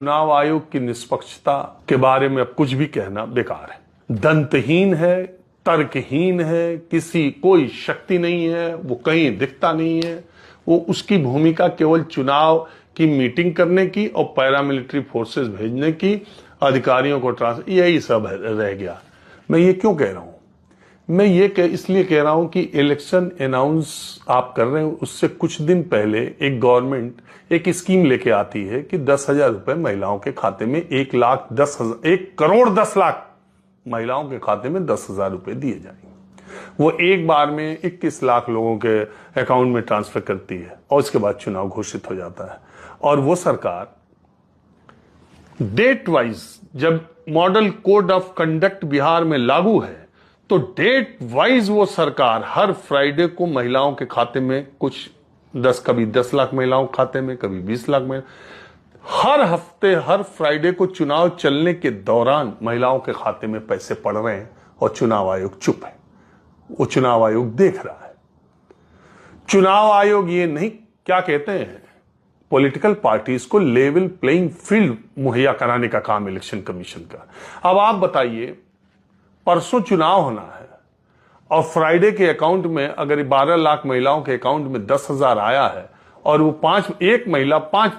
चुनाव आयोग की निष्पक्षता के बारे में अब कुछ भी कहना बेकार है। दंतहीन है, तर्कहीन है, कोई शक्ति नहीं है, वो कहीं दिखता नहीं है। वो उसकी भूमिका केवल चुनाव की मीटिंग करने की और पैरामिलिट्री फोर्सेस भेजने की, अधिकारियों को ट्रांसफर, यही सब रह गया। मैं ये क्यों कह रहा हूं? मैं ये इसलिए कह रहा हूं कि इलेक्शन अनाउंस आप कर रहे हो, उससे कुछ दिन पहले एक गवर्नमेंट एक स्कीम लेके आती है कि 10,000 रुपए महिलाओं के खाते में 1,10,00,000 महिलाओं के खाते में 10,000 रुपए दिए जाएंगे। वो एक बार में 21 लाख लोगों के अकाउंट में ट्रांसफर करती है और उसके बाद चुनाव घोषित हो जाता है। और वो सरकार डेट वाइज, जब model code of conduct Bihar में लागू है, तो डेट वाइज वो सरकार हर फ्राइडे को महिलाओं के खाते में कभी 10 लाख महिलाओं के खाते में, कभी 20 लाख महिला, हर हफ्ते हर फ्राइडे को चुनाव चलने के दौरान महिलाओं के खाते में पैसे पड़ रहे हैं और चुनाव आयोग चुप है। वो चुनाव आयोग देख रहा है। चुनाव आयोग ये नहीं, क्या कहते हैं, पॉलिटिकल पार्टीज को लेवल प्लेइंग फील्ड मुहैया कराने का काम इलेक्शन कमीशन का। अब आप बताइए, परसों चुनाव होना है और फ्राइडे के अकाउंट में अगर 12 लाख महिलाओं के अकाउंट में 10,000 आया है और वो पांच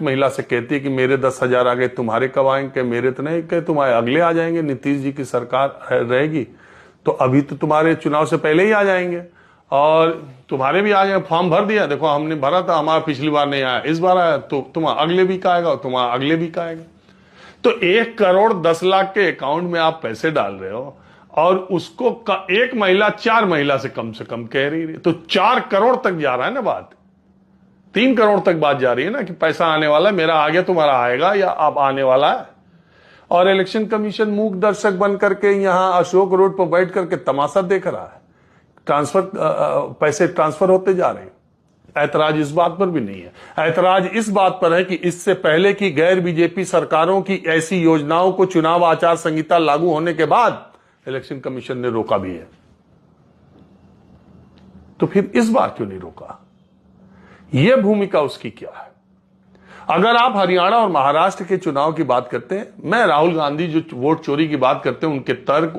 महिला से कहती है कि मेरे 10,000 आ गए, तुम्हारे कब आएंगे? मेरे तो नहीं, कहे तुम्हारे अगले आ जाएंगे, नीतीश जी की सरकार रहेगी तो अभी तो तुम्हारे चुनाव से पहले ही आ जाएंगे और तुम्हारे भी आ जाएंगे। फॉर्म भर दिया, देखो हमने भरा था, हमारा पिछली बार नहीं आया, इस बार आया, तो तुम्हारा अगले वीक आएगा, तुम्हारा अगले वीक आएगा। तो 1,10,00,000 के अकाउंट में आप पैसे डाल रहे हो और उसको एक महिला 4 महिला से कम कह रही है, तो 4 करोड़ तक जा रहा है ना बात। 3 करोड़ तक बात जा रही है ना कि पैसा आने वाला है, मेरा आ गया, तुम्हारा आएगा या अब आने वाला है। और इलेक्शन कमीशन मूक दर्शक बन करके यहां अशोक रोड पर बैठ करके तमाशा देख रहा है। पैसे ट्रांसफर होते जा रहे हैं। ऐतराज इस बात पर भी नहीं है। ऐतराज इस बात पर है कि इससे पहले की गैर बीजेपी सरकारों की ऐसी योजनाओं को चुनाव आचार संहिता लागू होने के बाद इलेक्शन कमीशन ने रोका भी है। तो फिर इस बार क्यों नहीं रोका? यह भूमिका उसकी क्या है? अगर आप हरियाणा और महाराष्ट्र के चुनाव की बात करते हैं, मैं राहुल गांधी जो वोट चोरी की बात करते हैं, उनके तर्क,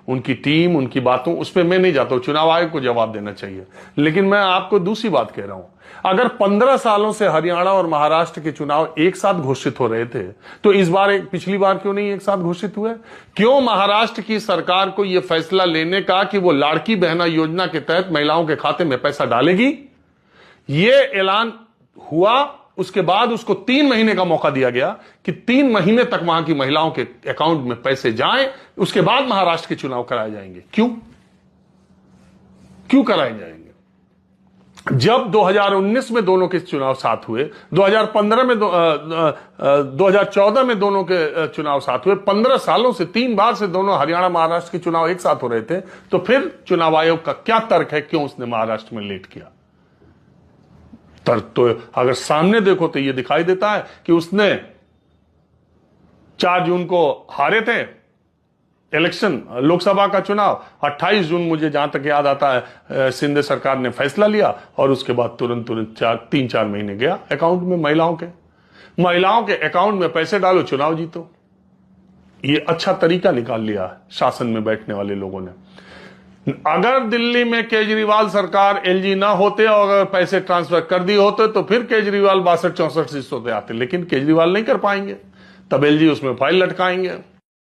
उनकी टीम, उनकी बातों, उस पर मैं नहीं जाता हूं, चुनाव आयोग को जवाब देना चाहिए। लेकिन मैं आपको दूसरी बात कह रहा हूं, अगर 15 सालों से हरियाणा और महाराष्ट्र के चुनाव एक साथ घोषित हो रहे थे, तो इस बार पिछली बार क्यों नहीं एक साथ घोषित हुए? क्यों महाराष्ट्र की सरकार को यह फैसला लेने का कि वो लाड़की बहना योजना के तहत महिलाओं के खाते में पैसा डालेगी? यह ऐलान हुआ, उसके बाद उसको 3 महीने का मौका दिया गया कि 3 महीने तक वहां की महिलाओं के अकाउंट में पैसे जाएं, उसके बाद महाराष्ट्र के चुनाव कराए जाएंगे। क्यों कराए जाएंगे? जब 2019 में दोनों के चुनाव साथ हुए, 2014 में दोनों के चुनाव साथ हुए, 15 सालों से 3 बार से दोनों हरियाणा महाराष्ट्र के चुनाव एक साथ हो रहे थे, तो फिर चुनाव आयोग का क्या तर्क है, क्यों उसने महाराष्ट्र में लेट किया? तर्क तो अगर सामने देखो तो यह दिखाई देता है कि उसने 4 जून को हारे थे इलेक्शन, लोकसभा का चुनाव। 28 जून मुझे जहां तक याद आता है, शिंदे सरकार ने फैसला लिया और उसके बाद तुरंत 3-4 महीने गया अकाउंट में महिलाओं के अकाउंट में पैसे डालो, चुनाव जीतो। ये अच्छा तरीका निकाल लिया शासन में बैठने वाले लोगों ने। अगर दिल्ली में केजरीवाल सरकार, एलजी ना होते और अगर पैसे ट्रांसफर कर दिए होते तो फिर केजरीवाल 62-64 सीटों पे आते, लेकिन केजरीवाल नहीं कर पाएंगे, तब एलजी उसमें फाइल लटकाएंगे।